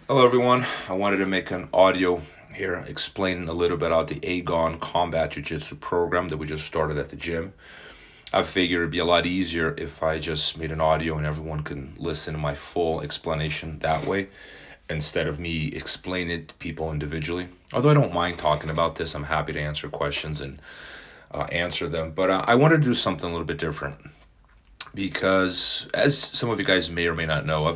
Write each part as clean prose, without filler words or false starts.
Hello, everyone. I wanted to make an audio here explaining a little bit about the Agon Combat Jiu-Jitsu program that we just started at the gym. I figured it'd be a lot easier if I just made an audio and everyone can listen to my full explanation that way instead of me explaining it to people individually. Although I don't mind talking about this, I'm happy to answer questions and answer them. But I wanted to do something a little bit different because, as some of you guys may or may not know,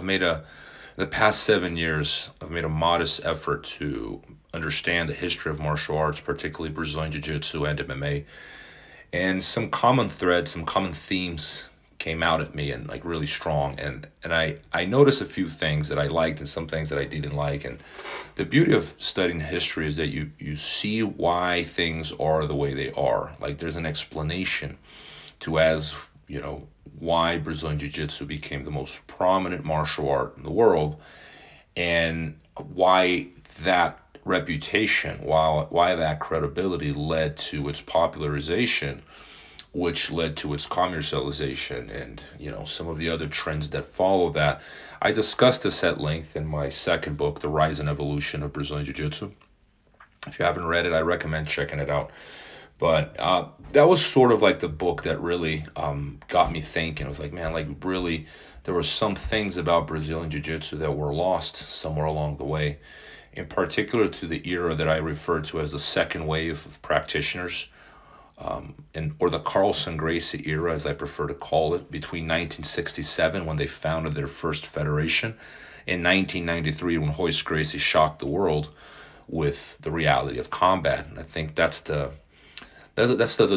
the past 7 years, I've made a modest effort to understand the history of martial arts, particularly Brazilian Jiu-Jitsu and MMA. And some common threads, some common themes came out at me and like really strong. And I noticed a few things that I liked and some things that I didn't like. And the beauty of studying history is that you see why things are the way they are. Like there's an explanation to why Brazilian Jiu-Jitsu became the most prominent martial art in the world, and why that reputation, why that credibility led to its popularization, which led to its commercialization, and some of the other trends that follow that. I discussed this at length in my second book, The Rise and Evolution of Brazilian Jiu-Jitsu. If you haven't read it, I recommend checking it out. But that was sort of like the book that really got me thinking. I was like, man, like really, there were some things about Brazilian Jiu-Jitsu that were lost somewhere along the way, in particular to the era that I refer to as the second wave of practitioners, or the Carlson Gracie era, as I prefer to call it, between 1967, when they founded their first federation, and 1993, when Royce Gracie shocked the world with the reality of combat. And I think that's the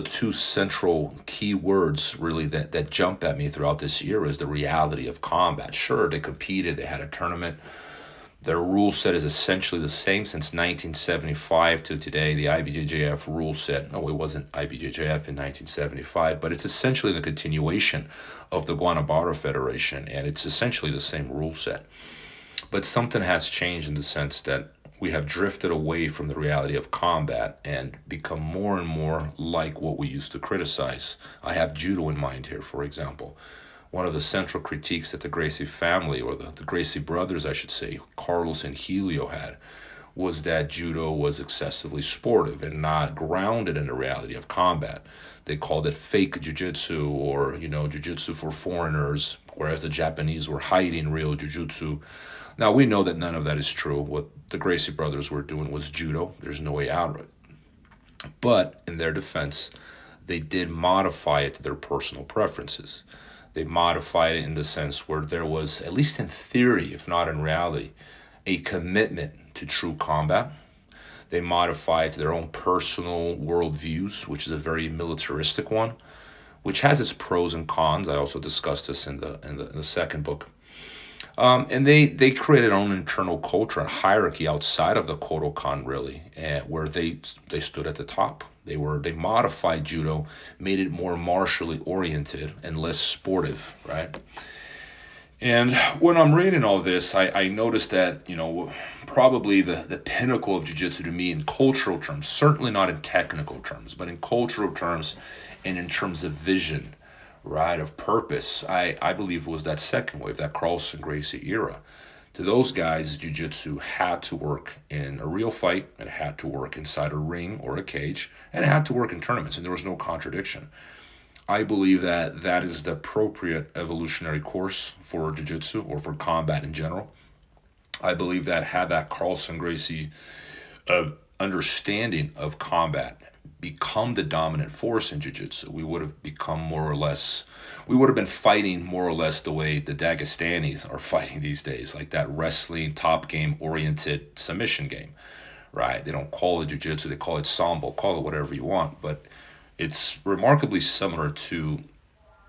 two central key words really that jump at me throughout this year is the reality of combat. Sure, they competed, they had a tournament. Their rule set is essentially the same since 1975 to today. The IBJJF rule set, no, it wasn't IBJJF in 1975, but it's essentially the continuation of the Guanabara Federation, and it's essentially the same rule set. But something has changed in the sense that we have drifted away from the reality of combat and become more and more like what we used to criticize. I have judo in mind here, for example. One of the central critiques that the Gracie family, or the Gracie brothers, I should say, Carlos and Helio had, was that judo was excessively sportive and not grounded in the reality of combat. They called it fake jiu-jitsu, or, jiu-jitsu for foreigners, whereas the Japanese were hiding real jiu-jitsu. Now, we know that none of that is true. What the Gracie brothers were doing was judo. There's no way out of it. But in their defense, they did modify it to their personal preferences. They modified it in the sense where there was, at least in theory, if not in reality, a commitment to true combat. They modified it to their own personal worldviews, which is a very militaristic one, which has its pros and cons. I also discussed this in the second book. And they created their own internal culture and hierarchy outside of the Kodokan, really, where they stood at the top. They modified judo, made it more martially oriented and less sportive, right? And when I'm reading all this, I noticed that, probably the pinnacle of jiu-jitsu to me in cultural terms, certainly not in technical terms, but in cultural terms and in terms of vision, right, of purpose, I believe it was that second wave, that Carlson Gracie era. To those guys, jiu-jitsu had to work in a real fight, it had to work inside a ring or a cage, and it had to work in tournaments, and there was no contradiction. I believe that that is the appropriate evolutionary course for jiu-jitsu or for combat in general. I believe that had that Carlson Gracie understanding of combat become the dominant force in jiu-jitsu, we would have been fighting more or less the way the Dagestanis are fighting these days, like that wrestling, top game oriented submission game, right? They don't call it jiu-jitsu, they call it sambo, call it whatever you want, but it's remarkably similar to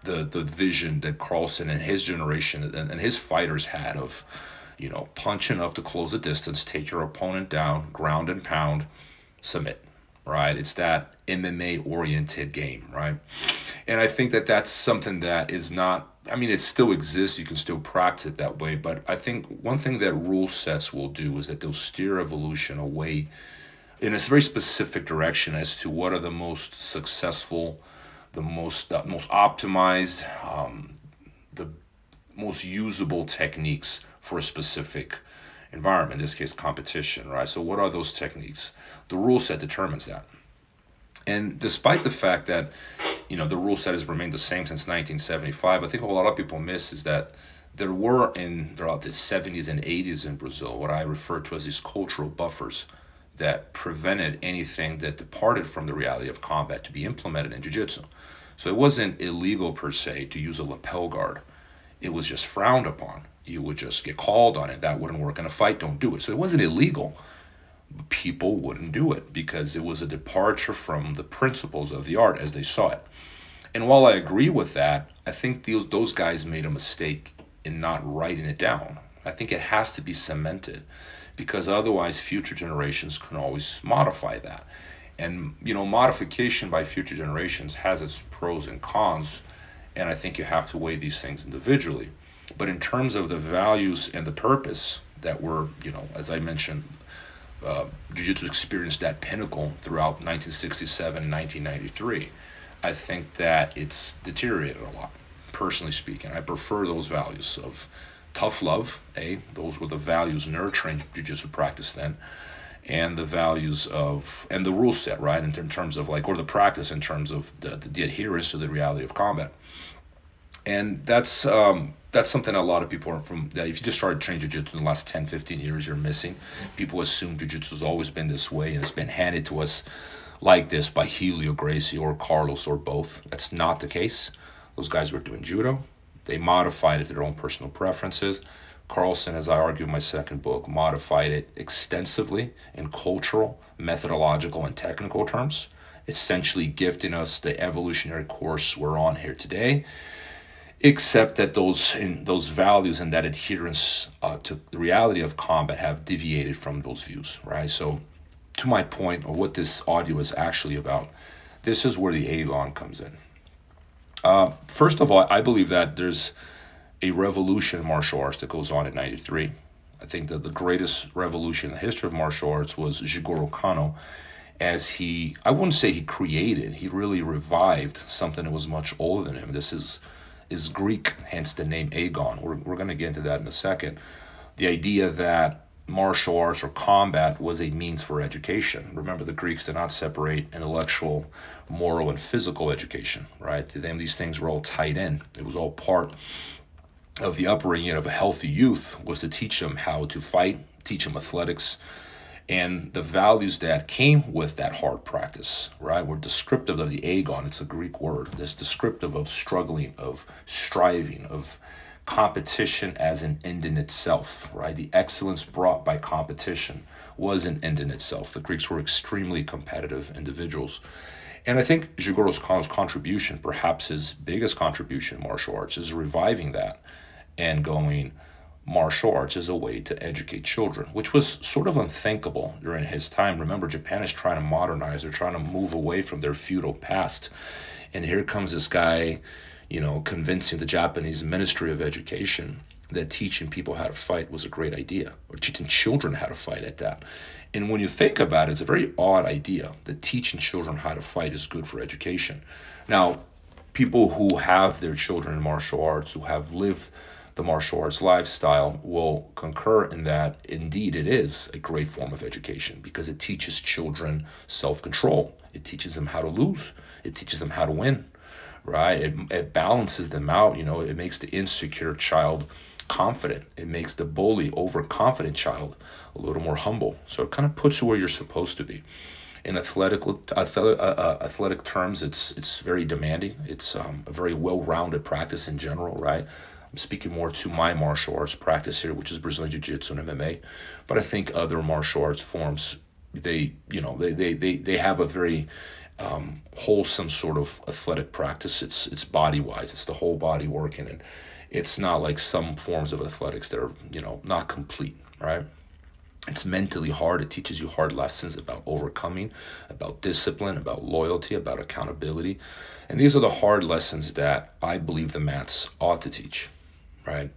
the vision that Carlson and his generation and his fighters had of, punch enough to close the distance, take your opponent down, ground and pound, submit, right? It's that MMA oriented game, right? And I think that that's something that is not, it still exists, you can still practice it that way, but I think one thing that rule sets will do is that they'll steer evolution away in a very specific direction as to what are the most successful, the most optimized, the most usable techniques for a specific environment, in this case competition, right? So what are those techniques? The rule set determines that. And despite the fact that, the rule set has remained the same since 1975, I think what a lot of people miss is that there were throughout the 70s and 80s in Brazil what I refer to as these cultural buffers that prevented anything that departed from the reality of combat to be implemented in jiu-jitsu. So it wasn't illegal per se to use a lapel guard. It was just frowned upon. You would just get called on it. That wouldn't work in a fight. Don't do it. So it wasn't illegal. People wouldn't do it because it was a departure from the principles of the art as they saw it. And while I agree with that, I think those guys made a mistake in not writing it down. I think it has to be cemented because otherwise future generations can always modify that. And, modification by future generations has its pros and cons, and I think you have to weigh these things individually. But in terms of the values and the purpose that were, as I mentioned, Jiu-Jitsu experienced that pinnacle throughout 1967 and 1993. I think that it's deteriorated a lot, personally speaking. I prefer those values of tough love, those were the values nurturing Jiu-Jitsu practice then, and the values and the rule set, right, in terms of or the practice in terms of the adherence to the reality of combat. And that's something a lot of people are that if you just started training jiu-jitsu in the last 10, 15 years, you're missing. People assume jiu-jitsu has always been this way and it's been handed to us like this by Helio Gracie or Carlos or both. That's not the case. Those guys were doing judo. They modified it to their own personal preferences. Carlson, as I argue in my second book, modified it extensively in cultural, methodological, and technical terms, essentially gifting us the evolutionary course we're on here today, except that those values and that adherence to the reality of combat have deviated from those views, right? So to my point, or what this audio is actually about, this is where the Agon comes in. First of all, I believe that there's a revolution in martial arts that goes on in 93. I think that the greatest revolution in the history of martial arts was Jigoro Kano, as I wouldn't say he created, he really revived something that was much older than him. This is Greek, hence the name Agon. We're going to get into that in a second. The idea that martial arts or combat was a means for education. Remember, the Greeks did not separate intellectual, moral, and physical education, right? To them, these things were all tied in. It was all part of the upbringing of a healthy youth, was to teach them how to fight, teach them athletics, and the values that came with that hard practice, right, were descriptive of the agon. It's a Greek word. It's descriptive of struggling, of striving, of competition as an end in itself, right? The excellence brought by competition was an end in itself. The Greeks were extremely competitive individuals. And I think Jigoro Kano's contribution, perhaps his biggest contribution in martial arts, is reviving that and going, martial arts is a way to educate children, which was sort of unthinkable during his time. Remember, Japan is trying to modernize. They're trying to move away from their feudal past. And here comes this guy, convincing the Japanese Ministry of Education that teaching people how to fight was a great idea, or teaching children how to fight at that. And when you think about it, it's a very odd idea that teaching children how to fight is good for education. Now, people who have their children in martial arts, who have lived the martial arts lifestyle, will concur in that indeed it is a great form of education because it teaches children self-control. It teaches them how to lose. It teaches them how to win, right? It balances them out. It makes the insecure child confident. It makes the bully, overconfident child a little more humble. So it kind of puts you where you're supposed to be. In athletic terms, it's very demanding. It's a very well-rounded practice in general, right? I'm speaking more to my martial arts practice here, which is Brazilian Jiu-Jitsu and MMA. But I think other martial arts forms, they have a very wholesome sort of athletic practice. It's body-wise. It's the whole body working, and it's not like some forms of athletics that are not complete, right? It's mentally hard. It teaches you hard lessons about overcoming, about discipline, about loyalty, about accountability. And these are the hard lessons that I believe the mats ought to teach, right?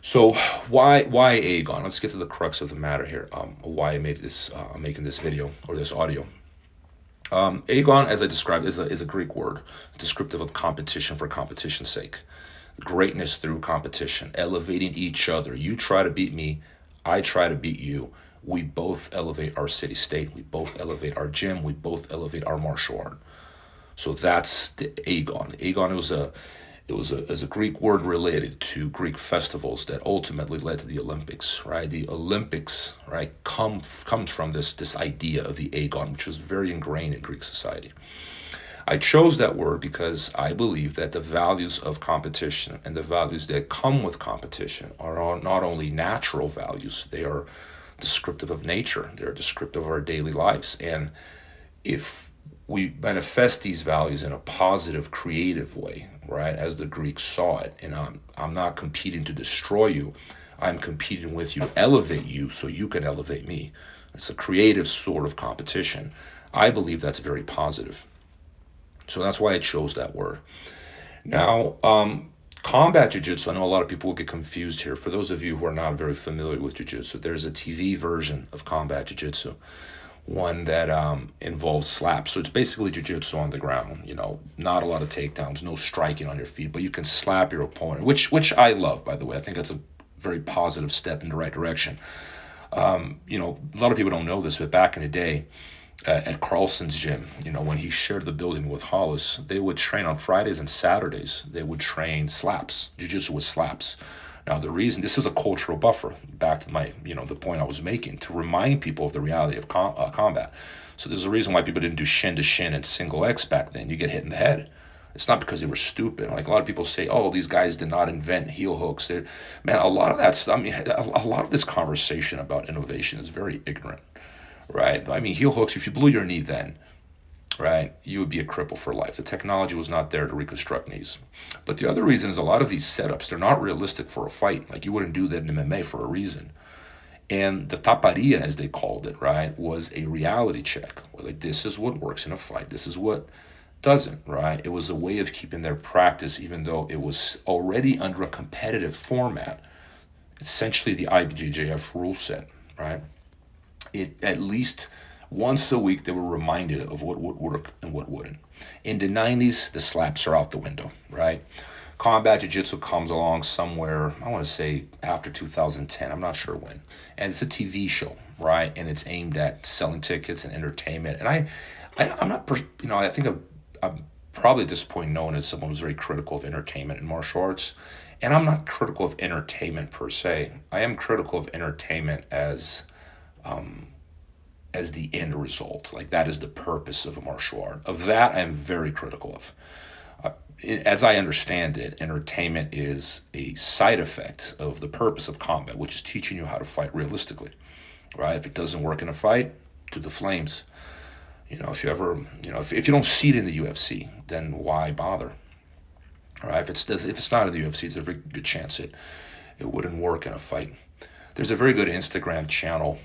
So why Agon? Let's get to the crux of the matter here. Why I made this, I'm making this video or this audio. Agon, as I described, is a Greek word, descriptive of competition for competition's sake. Greatness through competition, elevating each other. You try to beat me, I try to beat you. We both elevate our city state. We both elevate our gym. We both elevate our martial art. So that's the Agon. Agon is a Greek word related to Greek festivals that ultimately led to the Olympics, right? The Olympics, right, comes from this idea of the Agon, which was very ingrained in Greek society. I chose that word because I believe that the values of competition and the values that come with competition are not only natural values, they are descriptive of nature, they're descriptive of our daily lives. And if we manifest these values in a positive, creative way, right, as the Greeks saw it, and I'm not competing to destroy you, I'm competing with you to elevate you so you can elevate me. It's a creative sort of competition. I believe that's very positive. So that's why I chose that word. Now, combat jiu-jitsu, I know a lot of people will get confused here. For those of you who are not very familiar with jiu-jitsu, there's a TV version of combat jiu-jitsu, one that involves slaps. So it's basically jiu-jitsu on the ground, not a lot of takedowns, no striking on your feet, but you can slap your opponent, which I love, by the way. I think that's a very positive step in the right direction. A lot of people don't know this, but back in the day, at Carlson's gym, when he shared the building with Hollis, they would train on Fridays and Saturdays. They would train slaps, jiu-jitsu with slaps. Now, the reason, this is a cultural buffer, back to my, the point I was making, to remind people of the reality of combat. So there's a reason why people didn't do shin to shin and single X back then. You get hit in the head. It's not because they were stupid. Like a lot of people say, oh, these guys did not invent heel hooks. Man, a lot of that stuff, a lot of this conversation about innovation is very ignorant. Right? Heel hooks, if you blew your knee then, right, you would be a cripple for life. The technology was not there to reconstruct knees. But the other reason is a lot of these setups, they're not realistic for a fight. Like you wouldn't do that in MMA for a reason. And the taparia, as they called it, right, was a reality check. Like this is what works in a fight. This is what doesn't, right? It was a way of keeping their practice, even though it was already under a competitive format. Essentially the IBJJF rule set, right? It at least once a week they were reminded of what would work and what wouldn't. In the 90s, the slaps are out the window, right? Combat jiu-jitsu comes along somewhere, I want to say after 2010, I'm not sure when. And it's a TV show, right? And it's aimed at selling tickets and entertainment. And I'm not, I think I'm probably at this point known as someone who's very critical of entertainment and martial arts. And I'm not critical of entertainment per se. I am critical of entertainment as the end result. Like that is the purpose of a martial art. Of that, I am very critical of. As I understand it, entertainment is a side effect of the purpose of combat, which is teaching you how to fight realistically, right? If it doesn't work in a fight, to the flames. If you ever, if you don't see it in the UFC, then why bother? All right, if it's not in the UFC, there's a very good chance it wouldn't work in a fight. There's a very good Instagram channel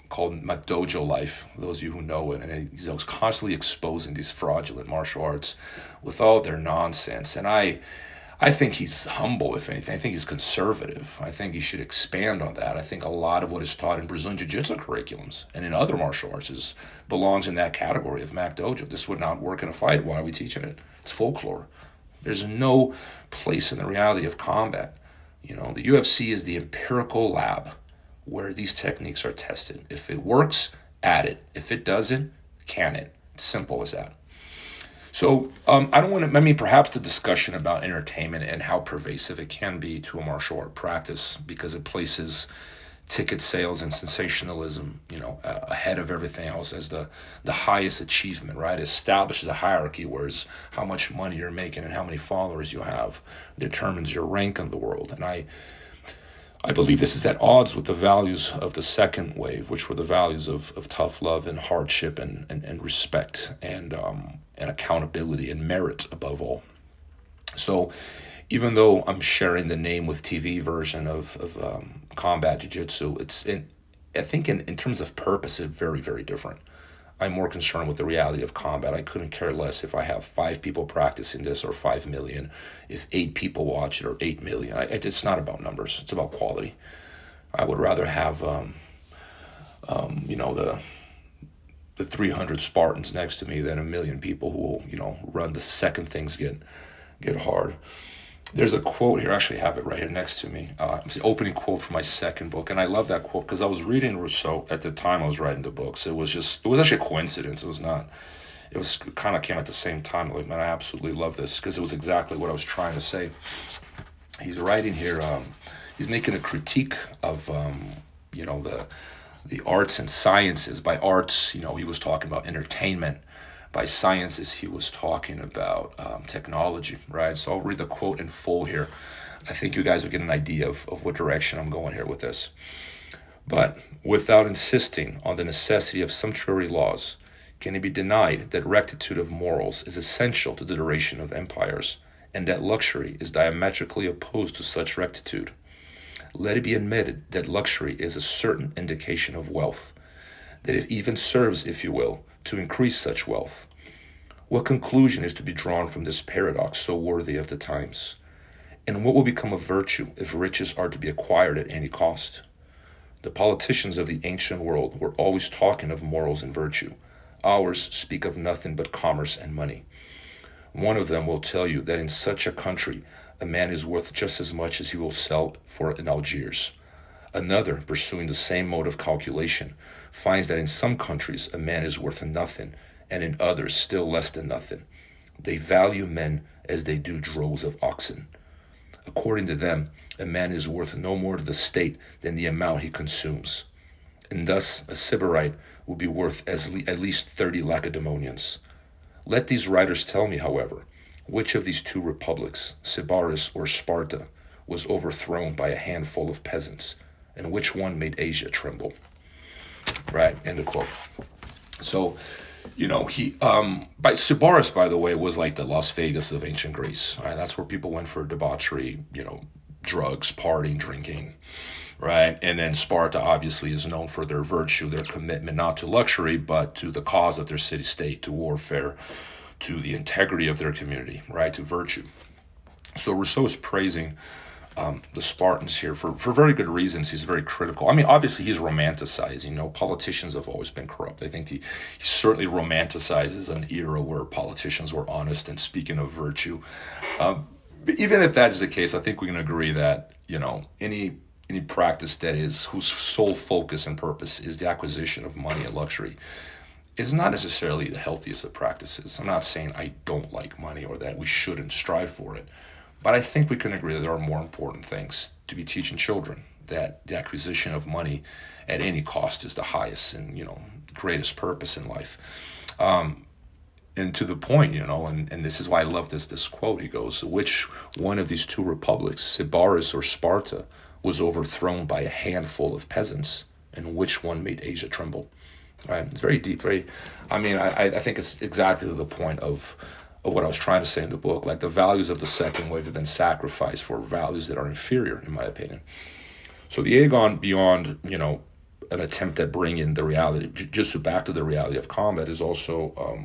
called McDojo Life, those of you who know it, and he's constantly exposing these fraudulent martial arts with all their nonsense. And I think he's humble, if anything. I think he's conservative. I think he should expand on that. I think a lot of what is taught in Brazilian Jiu-Jitsu curriculums and in other martial arts belongs in that category of McDojo. This would not work in a fight. Why are we teaching it? It's folklore. There's no place in the reality of combat. The UFC is the empirical lab where these techniques are tested. If it works, add it. If it doesn't, can it. It's simple as that. So I don't want to, perhaps the discussion about entertainment and how pervasive it can be to a martial art practice, because it places ticket sales and sensationalism, ahead of everything else as the highest achievement, right? It establishes a hierarchy, whereas how much money you're making and how many followers you have determines your rank in the world. And I believe this is at odds with the values of the second wave, which were the values of tough love and hardship and respect and accountability and merit above all. So even though I'm sharing the name with TV version of combat jiu-jitsu, I think in terms of purpose, it's very, very different. I'm more concerned with the reality of combat. I couldn't care less if I have 5 people practicing this or 5 million, if 8 people watch it or 8 million. It's not about numbers. It's about quality. I would rather have, the 300 Spartans next to me than a million people who will, run the second things get hard. There's a quote here. I actually have it right here next to me. It's the opening quote from my second book, and I love that quote because I was reading Rousseau at the time I was writing the books. It was actually a coincidence. It was not. It was kind of came at the same time. Like, man, I absolutely love this because it was exactly what I was trying to say. He's writing here. He's making a critique of the arts and sciences. By arts, he was talking about entertainment. By sciences, he was talking about technology, right? So I'll read the quote in full here. I think you guys will get an idea of what direction I'm going here with this. But without insisting on the necessity of sumptuary laws, can it be denied that rectitude of morals is essential to the duration of empires, and that luxury is diametrically opposed to such rectitude? Let it be admitted that luxury is a certain indication of wealth, that it even serves, if you will, to increase such wealth. What conclusion is to be drawn from this paradox so worthy of the times? And what will become of virtue if riches are to be acquired at any cost? The politicians of the ancient world were always talking of morals and virtue. Ours speak of nothing but commerce and money. One of them will tell you that in such a country, a man is worth just as much as he will sell for in Algiers. Another, pursuing the same mode of calculation, finds that in some countries a man is worth nothing, and in others still less than nothing. They value men as they do droves of oxen. According to them, a man is worth no more to the state than the amount he consumes. And thus a Sybarite will be worth at least 30 Lacedaemonians. Let these writers tell me, however, which of these two republics, Sybaris or Sparta, was overthrown by a handful of peasants, and which one made Asia tremble? Right, end of quote. So, by Sybaris, by the way, was like the Las Vegas of ancient Greece. Right, that's where people went for debauchery, drugs, partying, drinking, right? And then Sparta obviously is known for their virtue, their commitment not to luxury, but to the cause of their city-state, to warfare, to the integrity of their community, right? To virtue. So Rousseau is praising the Spartans here for very good reasons. He's very critical. I mean, obviously he's romanticizing. Politicians have always been corrupt. I think he certainly romanticizes an era where politicians were honest and speaking of virtue. Even if that's the case, I think we can agree that any practice that is whose sole focus and purpose is the acquisition of money and luxury is not necessarily the healthiest of practices. I'm not saying I don't like money or that we shouldn't strive for it. But I think we can agree that there are more important things to be teaching children, that the acquisition of money at any cost is the highest and, greatest purpose in life. And to the point, and this is why I love this quote. He goes, which one of these two republics, Sybaris or Sparta, was overthrown by a handful of peasants, and which one made Asia tremble? Right? It's very deep, I think it's exactly the point of what I was trying to say in the book. Like, the values of the second wave have been sacrificed for values that are inferior, in my opinion. So the Agon, beyond, an attempt at bringing the reality, Jiu-Jitsu back to the reality of combat, is also,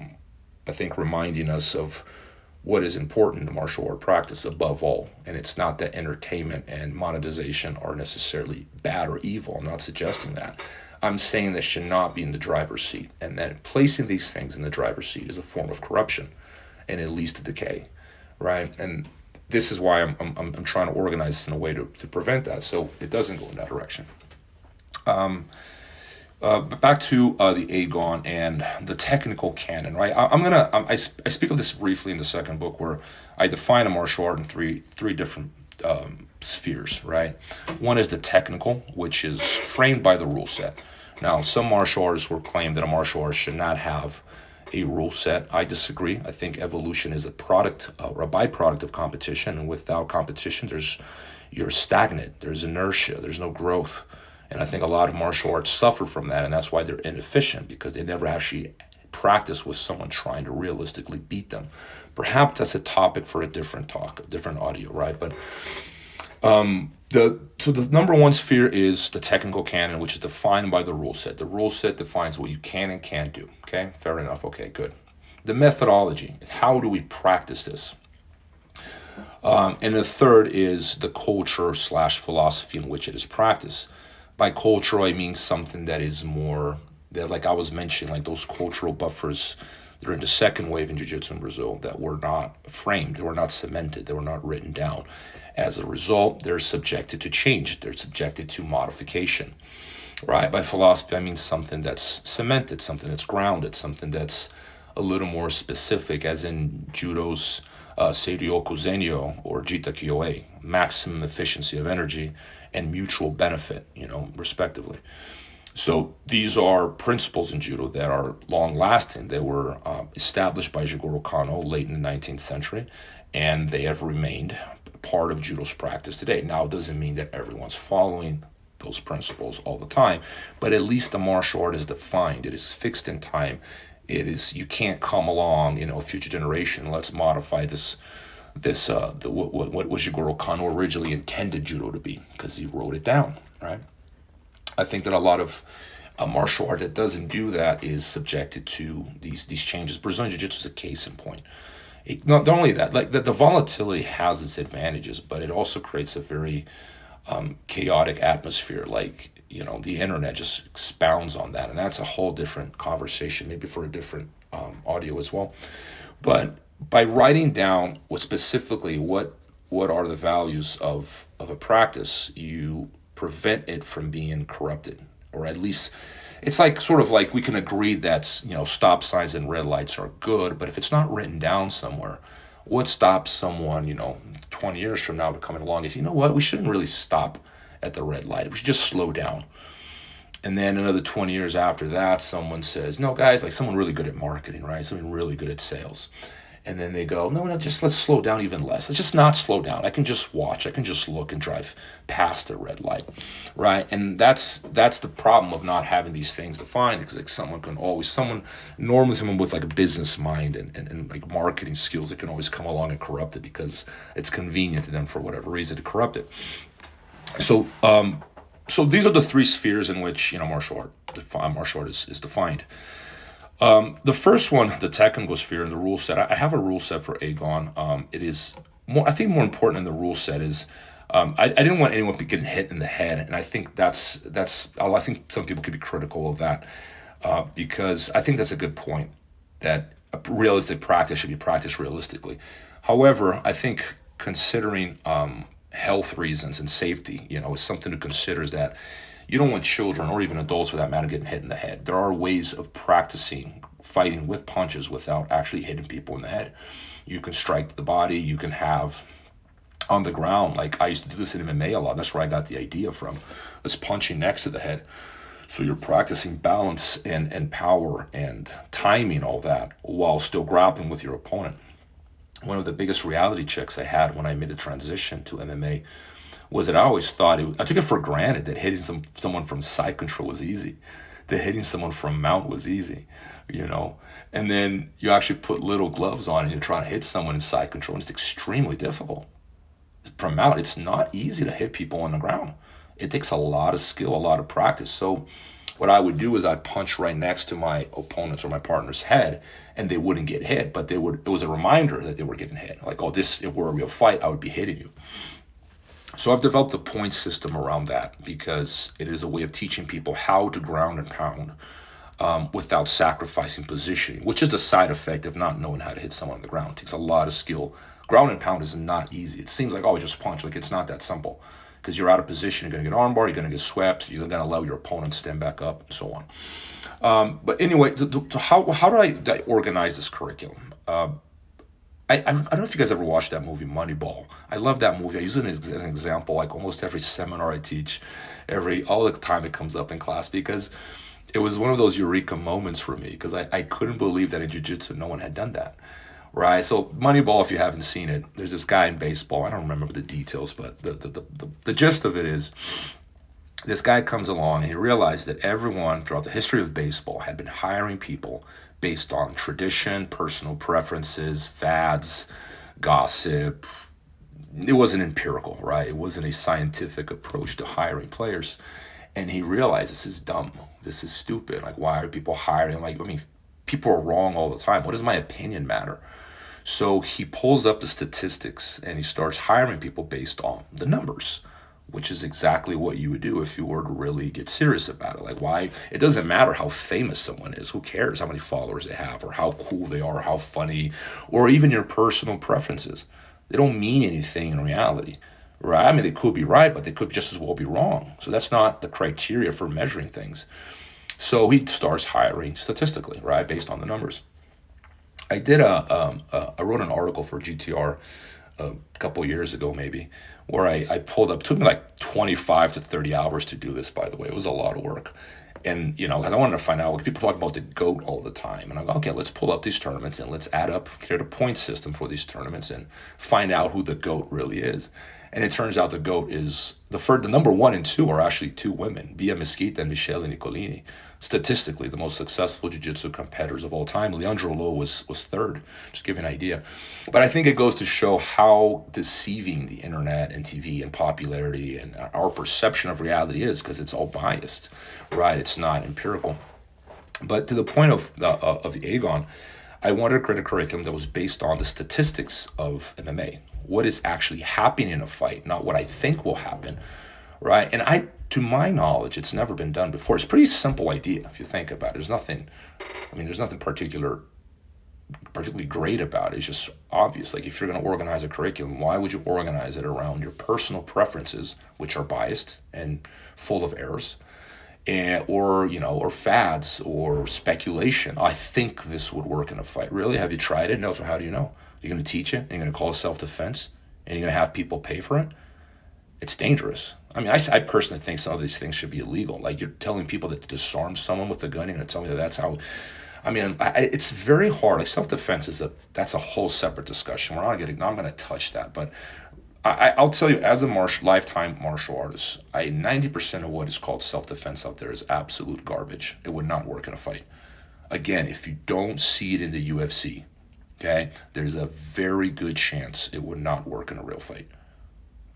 I think, reminding us of what is important in martial art practice above all. And it's not that entertainment and monetization are necessarily bad or evil. I'm not suggesting that. I'm saying that should not be in the driver's seat, and that placing these things in the driver's seat is a form of corruption, and it leads to decay, right? And this is why I'm trying to organize this in a way to prevent that, so it doesn't go in that direction. But back to the Agon and the technical canon, right? I speak of this briefly in the second book, where I define a martial art in three different spheres, right? One is the technical, which is framed by the rule set. Now, some martial artists will claim that a martial art should not have a rule set. I disagree. I think evolution is a product or a byproduct of competition, and without competition, you're stagnant. There's inertia. There's no growth. And I think a lot of martial arts suffer from that, and that's why they're inefficient, because they never actually practice with someone trying to realistically beat them. Perhaps that's a topic for a different talk, a different audio, right? But the number one sphere is the technical canon, which is defined by the rule set. The rule set defines what you can and can't do. Okay, fair enough. Okay, good. The methodology is, how do we practice this? And the third is the culture / philosophy in which it is practiced. By culture, I mean something that is more, that, like I was mentioning, like those cultural buffers during the second wave in Jiu-Jitsu in Brazil that were not framed, they were not cemented, they were not written down. As a result, they're subjected to change, they're subjected to modification, right? By philosophy, I mean something that's cemented, something that's grounded, something that's a little more specific, as in Judo's Seiryoku Zenyo or Jita Kyoe, maximum efficiency of energy and mutual benefit, respectively. So these are principles in judo that are long-lasting. They were established by Jigoro Kano late in the 19th century, and they have remained part of judo's practice today. Now, it doesn't mean that everyone's following those principles all the time, but at least the martial art is defined. It is fixed in time. It is, you can't come along, future generation, let's modify what Jigoro Kano originally intended judo to be, because he wrote it down, right? I think that a lot of martial art that doesn't do that is subjected to these changes. Brazilian Jiu-Jitsu is a case in point. Not only that, like the volatility has its advantages, but it also creates a very chaotic atmosphere. Like, the internet just expounds on that, and that's a whole different conversation, maybe for a different audio as well. But by writing down what are the values of a practice, you prevent it from being corrupted, or at least it's like sort of like we can agree that stop signs and red lights are good, but if it's not written down somewhere, what stops someone 20 years from now to coming along is, what, we shouldn't really stop at the red light, we should just slow down. And then another 20 years after that, someone says, no guys, like someone really good at marketing, right, someone really good at sales, and then they go, no, just let's slow down even less. Let's just not slow down. I can just watch. I can just look and drive past the red light, right? And that's the problem of not having these things defined, because like someone with like a business mind and like marketing skills, that can always come along and corrupt it because it's convenient to them for whatever reason to corrupt it. So these are the three spheres in which martial art is defined. The first one, the technical sphere and the rule set. I have a rule set for Agon. It is more, I think more important than the rule set is, I didn't want anyone getting hit in the head. And I think I think some people could be critical of that, because I think that's a good point, that a realistic practice should be practiced realistically. However, I think considering health reasons and safety, is something to consider, is that you don't want children, or even adults for that matter, getting hit in the head. There are ways of practicing fighting with punches without actually hitting people in the head. You can strike the body, you can have on the ground, like I used to do this in MMA a lot, that's where I got the idea from, was punching next to the head. So you're practicing balance and power and timing, all that, while still grappling with your opponent. One of the biggest reality checks I had when I made the transition to MMA was that I always thought, I took it for granted that hitting someone from side control was easy, that hitting someone from mount was easy, and then you actually put little gloves on and you're trying to hit someone in side control, and it's extremely difficult. From mount, it's not easy to hit people on the ground. It takes a lot of skill, a lot of practice. So what I would do is I'd punch right next to my opponent's or my partner's head, and they wouldn't get hit, but it was a reminder that they were getting hit. Like, if we're a real fight, I would be hitting you. So I've developed a point system around that, because it is a way of teaching people how to ground and pound without sacrificing positioning, which is the side effect of not knowing how to hit someone on the ground. It takes a lot of skill. Ground and pound is not easy. It seems like, just punch. Like, it's not that simple, because you're out of position. You're going to get armbar. You're going to get swept. You're going to allow your opponent to stand back up, and so on. But anyway, how do I organize this curriculum? I don't know if you guys ever watched that movie, Moneyball. I love that movie. I use it as an example, like almost every seminar I teach, all the time it comes up in class, because it was one of those eureka moments for me, because I couldn't believe that in Jiu-Jitsu no one had done that, right? So Moneyball, if you haven't seen it, there's this guy in baseball. I don't remember the details, but the gist of it is, this guy comes along and he realized that everyone throughout the history of baseball had been hiring people based on tradition, personal preferences, fads, gossip. It wasn't empirical, right? It wasn't a scientific approach to hiring players. And he realized, this is dumb. This is stupid. Like, why are people hiring? People are wrong all the time. What does my opinion matter? So he pulls up the statistics and he starts hiring people based on the numbers. which is exactly what you would do if you were to really get serious about it. Like, why? It doesn't matter how famous someone is. Who cares how many followers they have, or how cool they are, or how funny, or even your personal preferences. They don't mean anything in reality, right? I mean, they could be right, but they could just as well be wrong. So that's not the criteria for measuring things. So he starts hiring statistically, right, based on the numbers. I wrote an article for GTR a couple years ago, maybe, where I pulled up. It took me like 25 to 30 hours to do this, by the way. It was a lot of work. And, you know, 'cause I wanted to find out, people talk about the GOAT all the time. And I go, okay, let's pull up these tournaments and let's add up, create a point system for these tournaments and find out who the GOAT really is. And it turns out the GOAT is the number one and two are actually two women, Via Mesquita and Michele Nicolini. Statistically, the most successful jiu-jitsu competitors of all time. Leandro Lo was third, just to give you an idea. But I think it goes to show how deceiving the internet and TV and popularity and our perception of reality is, because it's all biased, right? It's not empirical. But to the point of the Agon, I wanted to create a curriculum that was based on the statistics of MMA. What is actually happening in a fight, not what I think will happen, right? And to my knowledge, it's never been done before. It's a pretty simple idea if you think about it. There's nothing particularly great about it. It's just obvious. Like, if you're going to organize a curriculum, why would you organize it around your personal preferences, which are biased and full of errors? Or fads or speculation. I think this would work in a fight. Really? Have you tried it? No. So how do you know? You're going to teach it, and you're going to call it self-defense, and you're going to have people pay for it? It's dangerous. I mean, I personally think some of these things should be illegal. Like, you're telling people that to disarm someone with a gun, you're going to tell me that's how. I mean, it's very hard. Like, self-defense that's a whole separate discussion. I'm not going to touch that, but I'll tell you, as a lifetime martial artist, 90% of what is called self-defense out there is absolute garbage. It would not work in a fight. Again, if you don't see it in the UFC, okay, there's a very good chance it would not work in a real fight.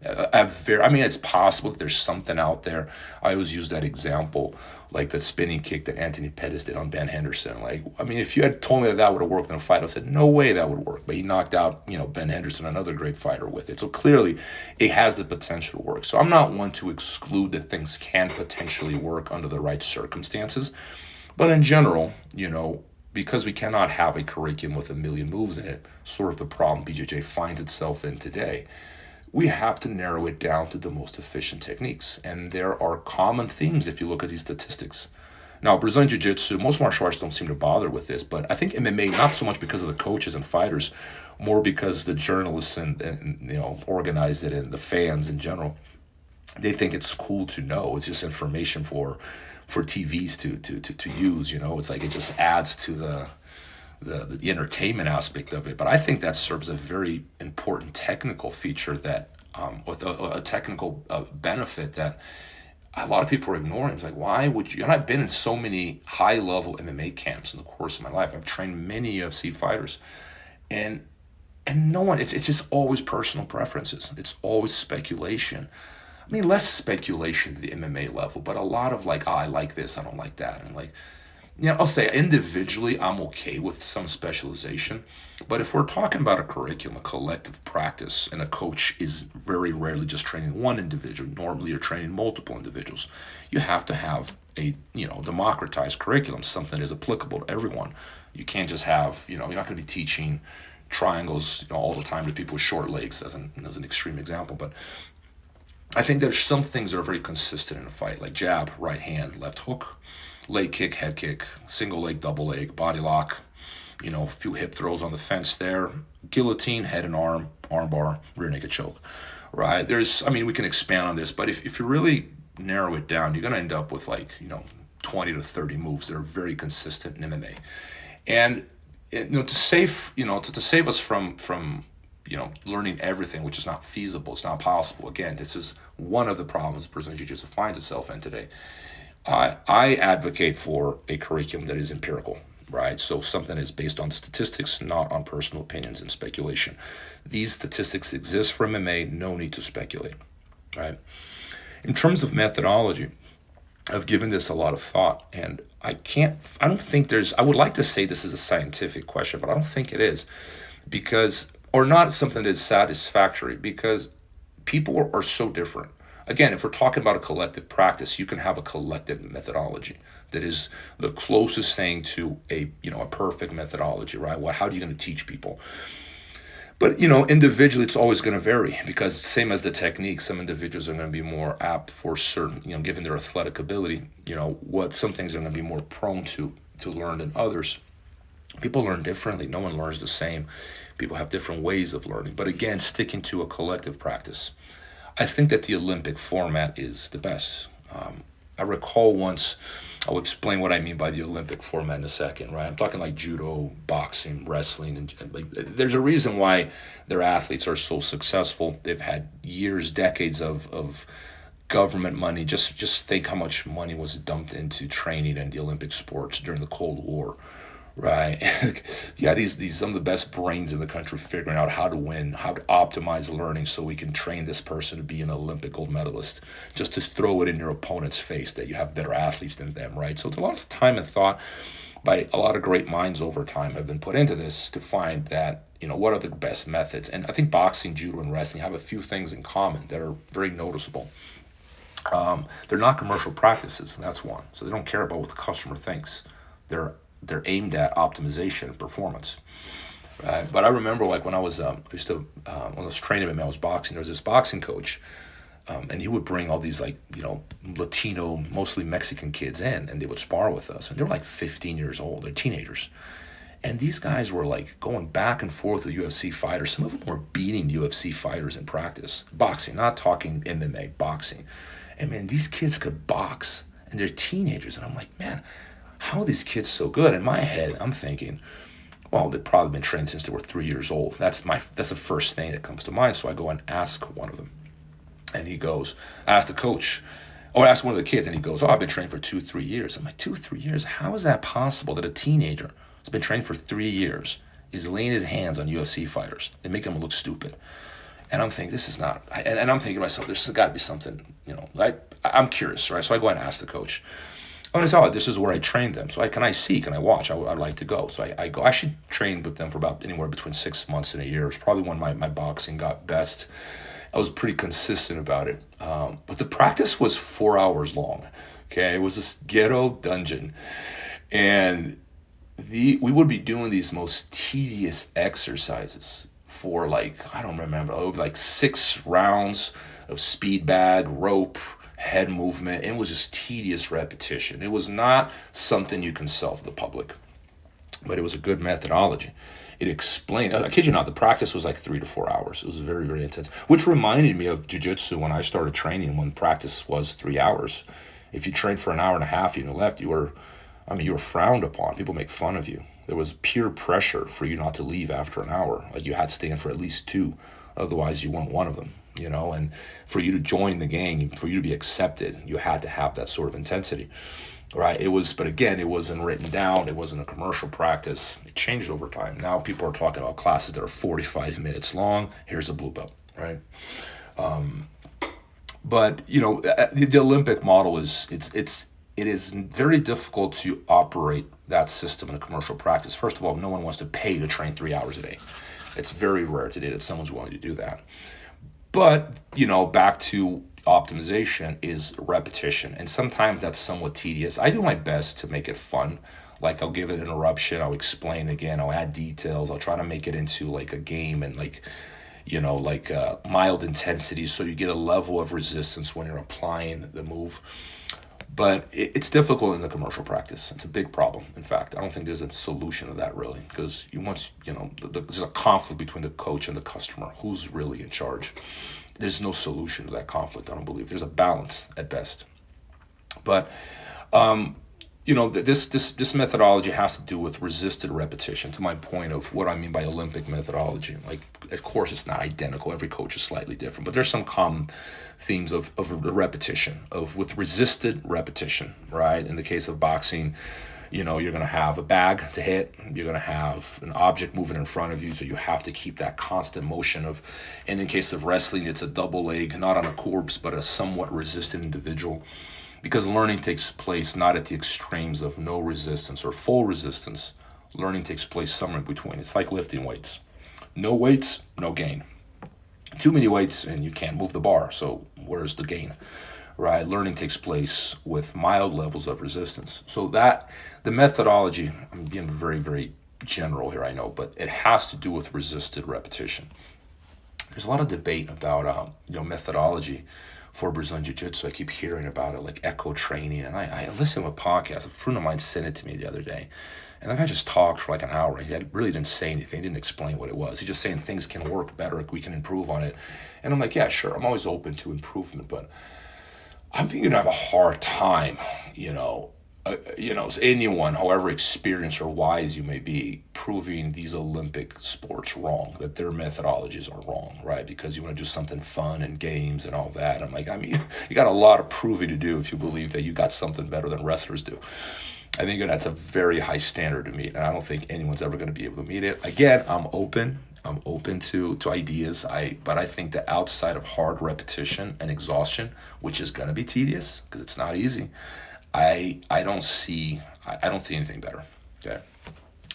It's possible that there's something out there. I always use that example, like the spinning kick that Anthony Pettis did on Ben Henderson. Like, I mean, if you had told me that would have worked in a fight, I said, no way that would work. But he knocked out, Ben Henderson, another great fighter, with it. So clearly, it has the potential to work. So I'm not one to exclude that things can potentially work under the right circumstances. But in general, because we cannot have a curriculum with a million moves in it, sort of the problem BJJ finds itself in today, we have to narrow it down to the most efficient techniques. And there are common themes if you look at these statistics. Now, Brazilian Jiu-Jitsu, most martial arts don't seem to bother with this, but I think MMA, not so much because of the coaches and fighters, more because the journalists and organized it, and the fans in general, they think it's cool to know. It's just information for TVs to use. It's like it just adds to the entertainment aspect of it. But I think that serves a very important technical feature that with a technical benefit that a lot of people are ignoring. It's like, why would you? And I've been in so many high-level MMA camps in the course of my life. I've trained many UFC fighters, and no one. It's just always personal preferences. It's always speculation. I mean, less speculation to the MMA level, but a lot of like, I like this, I don't like that, and like. I'll say individually, I'm okay with some specialization. But if we're talking about a curriculum, a collective practice, and a coach is very rarely just training one individual, normally you're training multiple individuals, you have to have a, democratized curriculum, something that is applicable to everyone. You can't just have, you're not going to be teaching triangles all the time to people with short legs, as an extreme example. But I think there's some things that are very consistent in a fight, like jab, right hand, left hook, leg kick, head kick, single leg, double leg, body lock, a few hip throws on the fence there, guillotine, head and arm bar, rear naked choke, right? We can expand on this, but if you really narrow it down, you're going to end up with 20 to 30 moves that are very consistent in MMA. And, to save us from learning everything, which is not feasible, it's not possible. Again, this is one of the problems Brazilian Jiu-Jitsu finds itself in today. I advocate for a curriculum that is empirical, right? So something is based on statistics, not on personal opinions and speculation. These statistics exist for MMA, no need to speculate, right? In terms of methodology, I've given this a lot of thought, and I would like to say this is a scientific question, but I don't think it is, or not something that is satisfactory, because people are so different. Again, if we're talking about a collective practice, you can have a collective methodology that is the closest thing to a perfect methodology, right? How are you going to teach people? But individually, it's always going to vary, because same as the technique, some individuals are going to be more apt for certain, given their athletic ability, what some things are going to be more prone to learn than others. People learn differently. No one learns the same. People have different ways of learning. But again, sticking to a collective practice. I think that the Olympic format is the best. I recall once, I'll explain what I mean by the Olympic format in a second, right? I'm talking like judo, boxing, wrestling, and like, there's a reason why their athletes are so successful. They've had years, decades of government money. Just think how much money was dumped into training and the Olympic sports during the Cold War. Right. Yeah, these some of the best brains in the country figuring out how to win, how to optimize learning so we can train this person to be an Olympic gold medalist, just to throw it in your opponent's face that you have better athletes than them, right? So a lot of time and thought by a lot of great minds over time have been put into this to find that, what are the best methods. And I think boxing, judo, and wrestling have a few things in common that are very noticeable. They're not commercial practices, and that's one. So they don't care about what the customer thinks. They're aimed at optimization and performance. Right? But I remember, like, when I was when I was training him, I was boxing. There was this boxing coach, and he would bring all these, like, Latino, mostly Mexican kids in, and they would spar with us. And they were like 15 years old. They're teenagers. And these guys were like going back and forth with UFC fighters. Some of them were beating UFC fighters in practice. Boxing, not talking MMA, boxing. And man, these kids could box, and they're teenagers. And I'm like, man, how are these kids so good? In my head, I'm thinking, well, they've probably been trained since they were 3 years old. That's the first thing that comes to mind. So I go and ask one of them. And he goes, I asked the coach, I asked one of the kids, and he goes, I've been trained for 2-3 years. I'm like, 2-3 years? How is that possible that a teenager has been trained for 3 years is laying his hands on UFC fighters and making them look stupid? And I'm thinking, this is not, and I'm thinking to myself, there's got to be something, I'm curious, right? So I go and ask the coach. Oh, and it's, this is where I trained them. So can I watch? I'd like to go. So I go. I actually trained with them for about anywhere between 6 months and a year. It was probably when my boxing got best. I was pretty consistent about it. But the practice was 4 hours long. Okay, it was this ghetto dungeon. And we would be doing these most tedious exercises for, like, I don't remember, it would be like 6 rounds of speed bag, rope, head movement. It was just tedious repetition. It was not something you can sell to the public, but it was a good methodology. It explained, I kid you not, the practice was like 3 to 4 hours. It was very, very intense, which reminded me of Jiu-Jitsu when I started training, when practice was 3 hours. If you trained for an hour and a half and you left, you were frowned upon. People make fun of you. There was peer pressure for you not to leave after an hour. Like, you had to stay in for at least 2, otherwise you weren't one of them. And for you to join the gang, for you to be accepted, you had to have that sort of intensity, right? But again, it wasn't written down. It wasn't a commercial practice. It changed over time. Now people are talking about classes that are 45 minutes long. Here's a blue belt, right? But the Olympic model it is very difficult to operate that system in a commercial practice. First of all, no one wants to pay to train 3 hours a day. It's very rare today that someone's willing to do that. But, back to optimization is repetition. And sometimes that's somewhat tedious. I do my best to make it fun. Like, I'll give it an interruption. I'll explain again. I'll add details. I'll try to make it into like a game and mild intensity, so you get a level of resistance when you're applying the move. But it's difficult in the commercial practice. It's a big problem. In fact, I don't think there's a solution to that, really, because there's a conflict between the coach and the customer. Who's really in charge? There's no solution to that conflict, I don't believe. There's a balance at best. But this methodology has to do with resisted repetition, to my point of what I mean by Olympic methodology. Like, of course, it's not identical. Every coach is slightly different, but there's some common themes of repetition, with resisted repetition, right? In the case of boxing, you're going to have a bag to hit. You're going to have an object moving in front of you, so you have to keep that constant motion of, and in case of wrestling, it's a double leg, not on a corpse, but a somewhat resistant individual. Because learning takes place not at the extremes of no resistance or full resistance. Learning takes place somewhere in between. It's like lifting weights. No weights, no gain. Too many weights and you can't move the bar. So where's the gain? Right? Learning takes place with mild levels of resistance. So that the methodology, I'm being very, very general here, I know, but it has to do with resisted repetition. There's a lot of debate about methodology for Brazilian Jiu-Jitsu. I keep hearing about it, like echo training, and I listened to a podcast. A friend of mine sent it to me the other day, and the guy just talked for like an hour. He really didn't say anything. He didn't explain what it was. He's just saying things can work better. We can improve on it, and I'm like, yeah, sure. I'm always open to improvement, but I'm thinking I have a hard time, anyone, however experienced or wise you may be, proving these Olympic sports wrong, that their methodologies are wrong, right? Because you want to do something fun and games and all that. I'm like, you got a lot of proving to do if you believe that you got something better than wrestlers do. I think that's a very high standard to meet, and I don't think anyone's ever going to be able to meet it. Again, I'm open to ideas. But I think that outside of hard repetition and exhaustion, which is going to be tedious because it's not easy, I don't see anything better. Okay.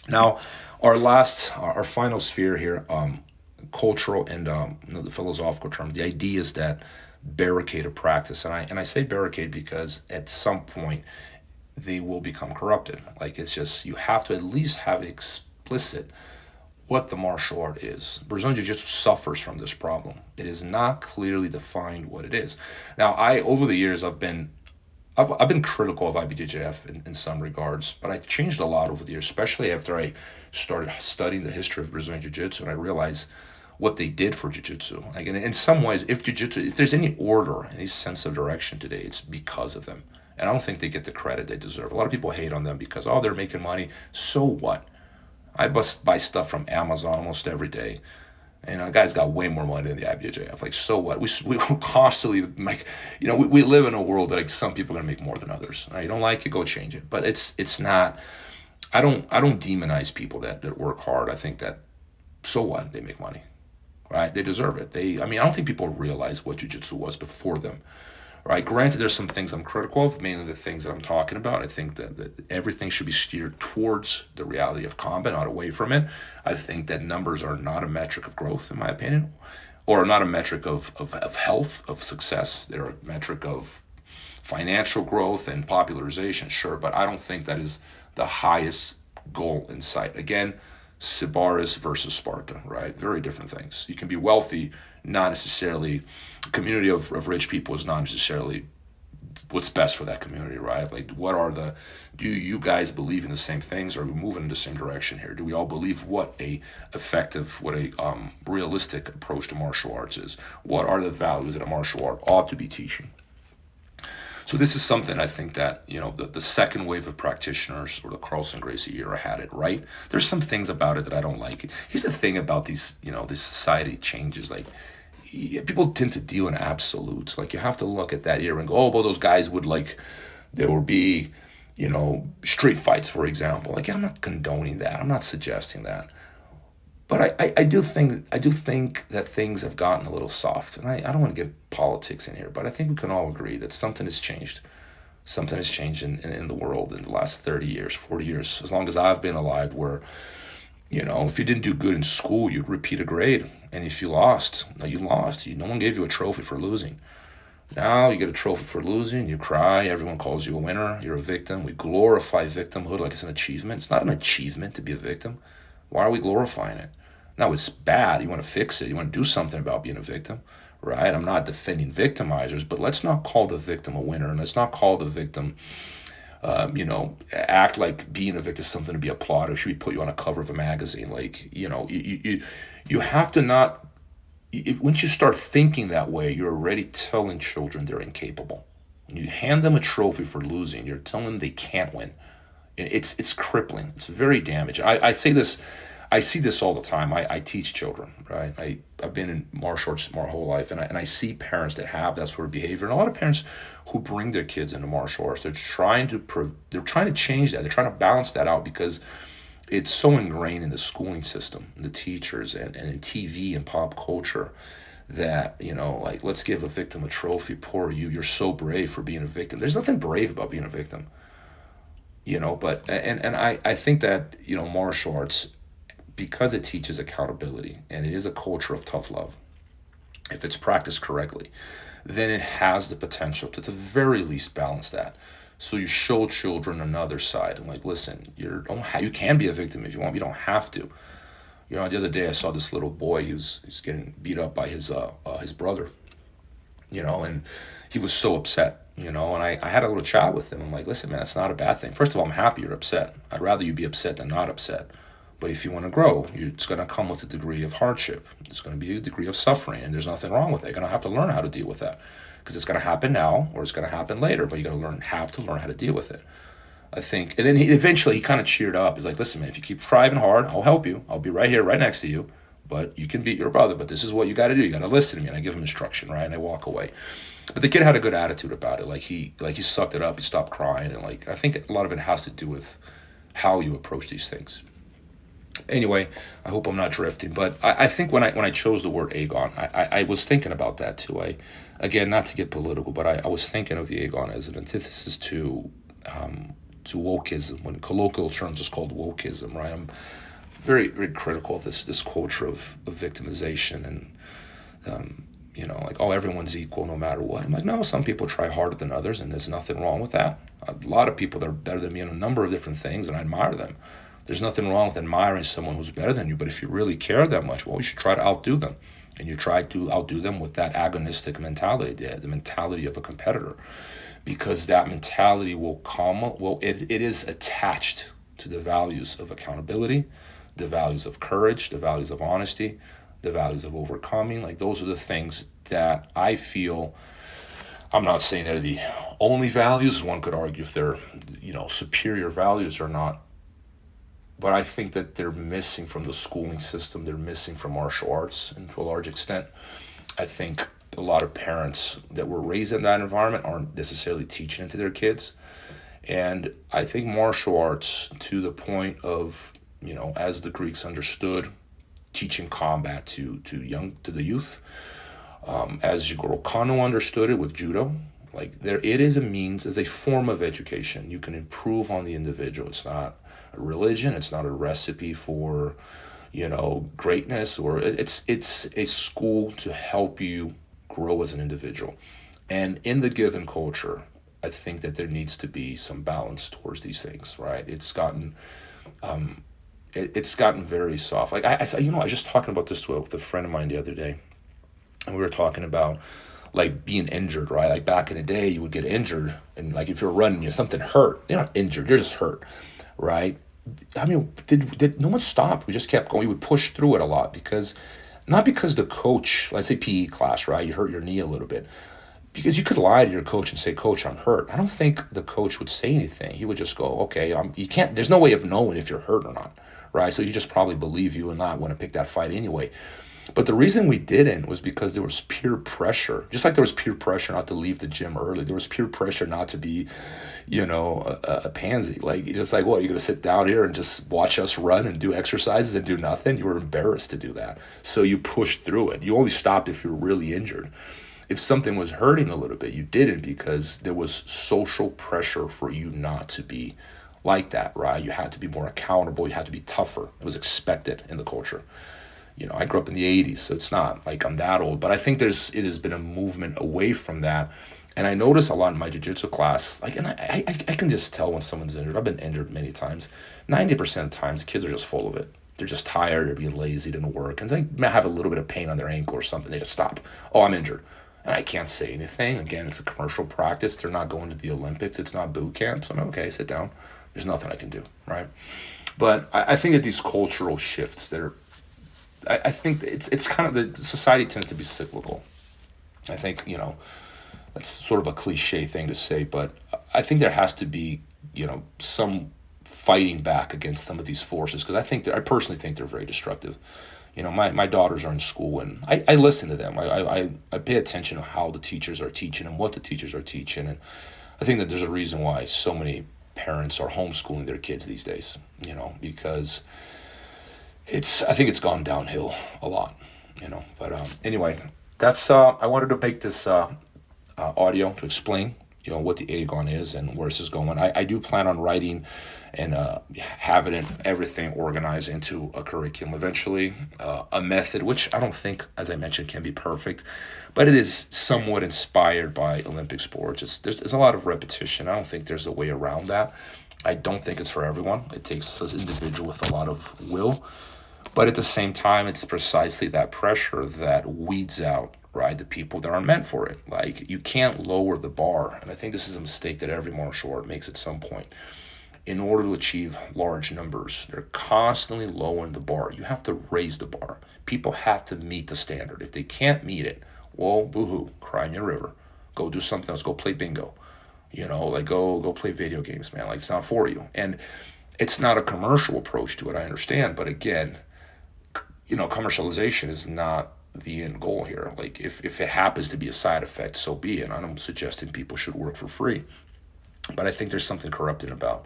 Now, our final sphere here, cultural and the philosophical term. The idea is that barricade of practice, and I say barricade because at some point they will become corrupted. Like, it's just, you have to at least have explicit what the martial art is. Brazilian Jiu-Jitsu suffers from this problem. It is not clearly defined what it is. Now, over the years, I've been critical of IBJJF in some regards, but I've changed a lot over the years, especially after I started studying the history of Brazilian Jiu-Jitsu, and I realized what they did for Jiu-Jitsu. Like, in some ways, if there's any order, any sense of direction today, it's because of them. And I don't think they get the credit they deserve. A lot of people hate on them because, they're making money. So what? I buy stuff from Amazon almost every day. And a guy's got way more money than the IBJJF. Like, so what? We constantly make, we live in a world that, like, some people are going to make more than others. You don't like it, go change it. But it's not, I don't demonize people that work hard. I think that, so what? They make money, right? They deserve it. I don't think people realize what Jiu-Jitsu was before them. Right. Granted, there's some things I'm critical of, mainly the things that I'm talking about. I think that everything should be steered towards the reality of combat, not away from it. I think that numbers are not a metric of growth, in my opinion, or not a metric of health, of success. They're a metric of financial growth and popularization, sure, but I don't think that is the highest goal in sight. Again, Sybaris versus Sparta, right? Very different things. You can be wealthy, not necessarily, a community of rich people is not necessarily what's best for that community, right? Like, do you guys believe in the same things? Are we moving in the same direction here? Do we all believe what a realistic approach to martial arts is? What are the values that a martial art ought to be teaching? So this is something I think that, the second wave of practitioners, or the Carlson Gracie era, had it right. There's some things about it that I don't like. Here's the thing about these, this society changes. Like, people tend to deal in absolutes. Like, you have to look at that era and go, well, those guys there would be, street fights, for example. Like, I'm not condoning that. I'm not suggesting that. But I do think that things have gotten a little soft. And I don't want to get politics in here, but I think we can all agree that something has changed. Something has changed in the world in the last 30 years, 40 years, as long as I've been alive, where, if you didn't do good in school, you'd repeat a grade. And if you lost, you lost. No one gave you a trophy for losing. Now you get a trophy for losing, you cry, everyone calls you a winner, you're a victim. We glorify victimhood like it's an achievement. It's not an achievement to be a victim. Why are we glorifying it? No, it's bad. You want to fix it. You want to do something about being a victim, right? I'm not defending victimizers, but let's not call the victim a winner, and let's not call the victim, act like being a victim is something to be applauded. Should we put you on a cover of a magazine? Like, you have to not. Once you start thinking that way, you're already telling children they're incapable. When you hand them a trophy for losing, you're telling them they can't win. It's crippling. It's very damaging. I say this. I see this all the time. I teach children, right? I've been in martial arts my whole life, and I see parents that have that sort of behavior, and a lot of parents who bring their kids into martial arts, they're trying to change that. They're trying to balance that out because it's so ingrained in the schooling system, in the teachers, and in TV and pop culture that, like, let's give a victim a trophy. Poor you. You're so brave for being a victim. There's nothing brave about being a victim, but I think that, martial arts, because it teaches accountability and it is a culture of tough love, if it's practiced correctly, then it has the potential to, at the very least, balance that. So you show children another side. I'm like, listen, you can be a victim if you want. You don't have to. You know, the other day I saw this little boy. He's getting beat up by his brother. You know, and he was so upset. You know, and I had a little chat with him. I'm like, listen, man, that's not a bad thing. First of all, I'm happy you're upset. I'd rather you be upset than not upset. But if you want to grow, it's going to come with a degree of hardship. It's going to be a degree of suffering, and there's nothing wrong with it. You're going to have to learn how to deal with that, because it's going to happen now or it's going to happen later. But you got to have to learn how to deal with it. I think, and then eventually he kind of cheered up. He's like, "Listen, man, if you keep striving hard, I'll help you. I'll be right here, right next to you. But you can beat your brother. But this is what you got to do. You got to listen to me." And I give him instruction, right? And I walk away. But the kid had a good attitude about it. Like he sucked it up. He stopped crying, and like I think a lot of it has to do with how you approach these things. Anyway, I hope I'm not drifting, but I think when I chose the word Agon, I was thinking about that too. Again, not to get political, but I was thinking of the Agon as an antithesis to wokeism, when colloquial terms is called wokeism, right? I'm very, very critical of this culture of victimization and you know, like, oh, everyone's equal no matter what. I'm like, no, some people try harder than others, and there's nothing wrong with that. A lot of people that are better than me in a number of different things, and I admire them. There's nothing wrong with admiring someone who's better than you, but if you really care that much, well, you should try to outdo them. And you try to outdo them with that agonistic mentality, the mentality of a competitor, because that mentality will come, well, it is attached to the values of accountability, the values of courage, the values of honesty, the values of overcoming. Like, those are the things that I feel, I'm not saying they're the only values. One could argue if they're, you know, superior values or not. But I think that they're missing from the schooling system. They're missing from martial arts, and to a large extent, I think a lot of parents that were raised in that environment aren't necessarily teaching it to their kids. And I think martial arts, to the point of, you know, as the Greeks understood, teaching combat to the youth, as Jigoro Kano understood it with judo, like, it is a means, as a form of education. You can improve on the individual. It's not a religion. It's not a recipe for, you know, greatness, or it's a school to help you grow as an individual. And in the given culture, I think that there needs to be some balance towards these things, right? It's gotten very soft. Like, I was just talking about this with a friend of mine the other day, and we were talking about, like, being injured, right? Like, back in the day, you would get injured, and like, if you're running, something hurt. You're not injured, you're just hurt, right? I mean, did no one stopped? We just kept going. We would push through it a lot, not because the coach, let's say PE class, right? You hurt your knee a little bit. Because you could lie to your coach and say, "Coach, I'm hurt." I don't think the coach would say anything. He would just go, "Okay, you can't." There's no way of knowing if you're hurt or not, right? So you just probably believe you and not want to pick that fight anyway. But the reason we didn't was because there was peer pressure. Just like there was peer pressure not to leave the gym early, there was peer pressure not to be, you know, a pansy. Like, just like, what, you're going to sit down here and just watch us run and do exercises and do nothing? You were embarrassed to do that. So you pushed through it. You only stopped if you were really injured. If something was hurting a little bit, you didn't, because there was social pressure for you not to be like that, right? You had to be more accountable. You had to be tougher. It was expected in the culture. You know, I grew up in the 80s, so it's not like I'm that old, but I think it has been a movement away from that. And I notice a lot in my jiu-jitsu class, like, and I can just tell when someone's injured. I've been injured many times. 90% of the times, kids are just full of it. They're just tired, they're being lazy, didn't work, and they may have a little bit of pain on their ankle or something. They just stop. "Oh, I'm injured." And I can't say anything. Again, it's a commercial practice. They're not going to the Olympics. It's not boot camp. So I'm okay, sit down. There's nothing I can do, right? But I think that these cultural shifts, I think it's kind of, the society tends to be cyclical. I think, you know, that's sort of a cliche thing to say, but I think there has to be, you know, some fighting back against some of these forces, because I personally think they're very destructive. You know, my daughters are in school, and I listen to them. I pay attention to how the teachers are teaching and what the teachers are teaching, and I think that there's a reason why so many parents are homeschooling their kids these days, you know, because I think it's gone downhill a lot, you know. But anyway, that's I wanted to make this audio to explain what the Agon is and where this is going. I do plan on writing and having everything organized into a curriculum eventually, a method, which I don't think, as I mentioned, can be perfect, but it is somewhat inspired by Olympic sports. There's a lot of repetition. I don't think there's a way around that. I don't think it's for everyone. It takes an individual with a lot of will, but at the same time, it's precisely that pressure that weeds out, right, the people that aren't meant for it. Like, you can't lower the bar, and I think this is a mistake that every martial art makes at some point. In order to achieve large numbers, they're constantly lowering the bar. You have to raise the bar. People have to meet the standard. If they can't meet it, well, boo-hoo, cry in your river. Go do something else. Go play bingo. Like go play video games, man. Like, it's not for you. And it's not a commercial approach to it, I understand. But again, commercialization is not the end goal here. Like, if it happens to be a side effect, so be it. I'm suggesting people should work for free. But I think there's something corrupting about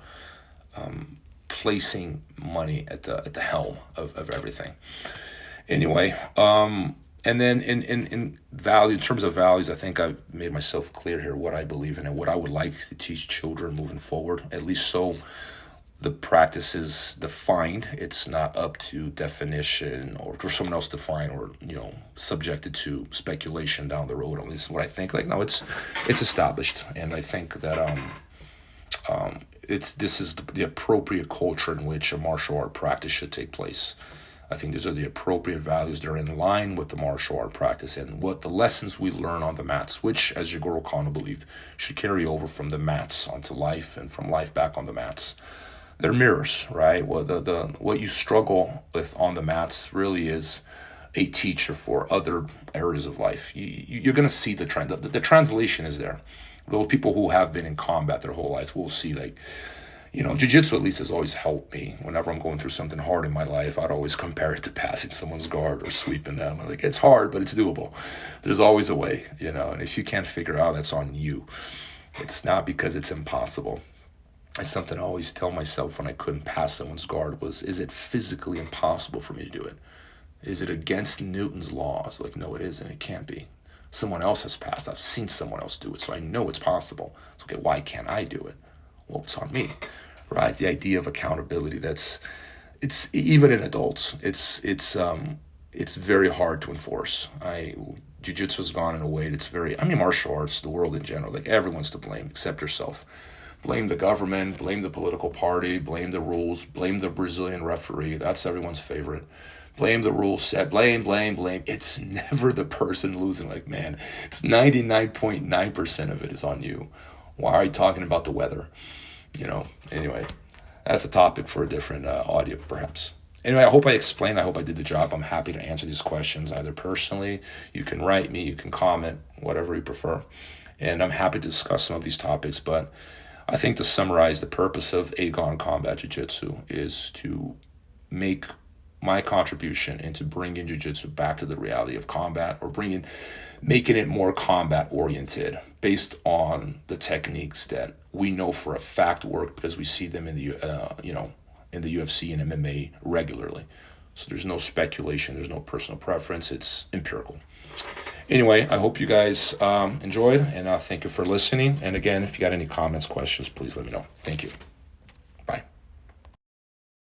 placing money at the helm of everything. Anyway, and then in value, in terms of values, I think I've made myself clear here what I believe in and what I would like to teach children moving forward, at least so the practice is defined. It's not up to definition or for someone else to define or, subjected to speculation down the road. At least what I think. Like, no, it's established. And I think that this is the appropriate culture in which a martial art practice should take place. I think these are the appropriate values that are in line with the martial art practice and what the lessons we learn on the mats, which, as Jigoro Kano believed, should carry over from the mats onto life and from life back on the mats. They're mirrors, right? Well, what you struggle with on the mats really is a teacher for other areas of life. You're going to see the trend. The translation is there. Those people who have been in combat their whole lives will see, like, Jiu-Jitsu at least has always helped me. Whenever I'm going through something hard in my life, I'd always compare it to passing someone's guard or sweeping them. Like, it's hard, but it's doable. There's always a way, and if you can't figure out, that's on you. It's not because it's impossible. It's something I always tell myself when I couldn't pass someone's guard was, is it physically impossible for me to do it? Is it against Newton's laws? Like, no, it isn't. It can't be. Someone else has passed. I've seen someone else do it, so I know it's possible. So, okay, why can't I do it? Well, it's on me, right? The idea of accountability, it's even in adults, it's very hard to enforce. Jiu-Jitsu has gone in a way that's martial arts, the world in general, like, everyone's to blame except yourself. Blame the government, blame the political party, blame the rules, blame the Brazilian referee. That's everyone's favorite. Blame the rule set, blame. It's never the person losing. Like, man, it's 99.9% of it is on you. Why are you talking about the weather? Anyway, that's a topic for a different audio, perhaps. Anyway, I hope I explained. I hope I did the job. I'm happy to answer these questions either personally. You can write me, you can comment, whatever you prefer. And I'm happy to discuss some of these topics, but I think to summarize, the purpose of Agon Combat Jiu-Jitsu is to make my contribution into bringing Jiu-Jitsu back to the reality of combat, or making it more combat oriented based on the techniques that we know for a fact work because we see them in the in the UFC and MMA regularly. So there's no speculation, there's no personal preference, it's empirical. Anyway, I hope you guys enjoyed, and thank you for listening. And again, if you got any comments, questions, please let me know. Thank you.